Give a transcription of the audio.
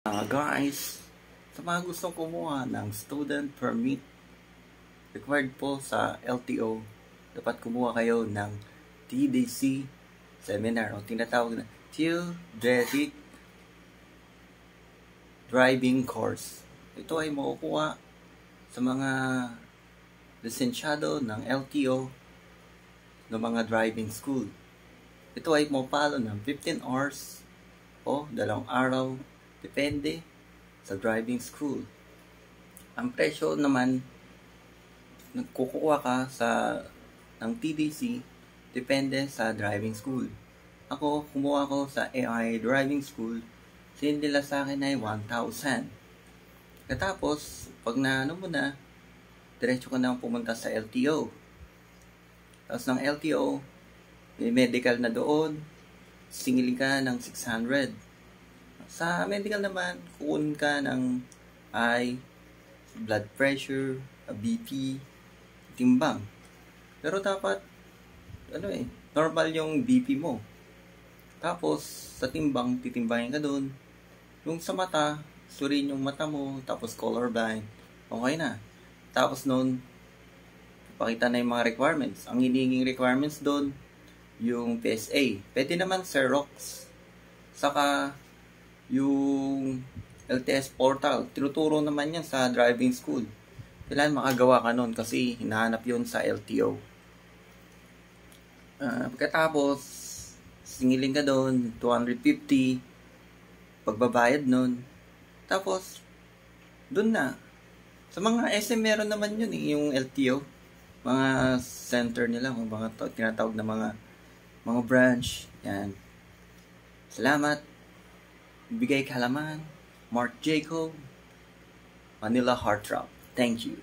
Guys, sa mga gustong kumuha ng student permit, required po sa LTO, dapat kumuha kayo ng TDC seminar o tinatawag na Theoretic Driving Course. Ito ay makukuha sa mga lisensyado ng LTO ng mga driving school. Ito ay mapalo ng 15 hours o 2 araw, depende sa driving school. Ang presyo naman, nagkukuha ka ng TDC, depende sa driving school. Ako, kumuha ko sa AI Driving School, sin nila sa akin ay 1,000. Katapos, pag naano mo na, diretso ka na pumunta sa LTO. Tapos ng LTO, may medical na doon, singilin ka ng 600. Sa medical naman, kukunin ka ng blood pressure, BP, timbang. Pero dapat, normal yung BP mo. Tapos, sa timbang, titimbangin ka doon. Yung sa mata, surin yung mata mo, tapos colorblind, okay na. Tapos noon, pakita na yung mga requirements. Ang hinihinging requirements doon, yung PSA. Pwede naman Xerox. Saka, yung LTS portal. Tinuturo naman yan sa driving school. Kailangan makagawa ka nun kasi hinahanap yun sa LTO. Pagkatapos, singilin ka doon, 250. Pagbabayad nun. Tapos, doon na. Sa mga SM meron naman yun yung LTO. Mga center nila, mga tinatawag na mga branch. Yan. Salamat. Bigay Kalaman, Mark Jacob, Manila Heartthrob. Thank you.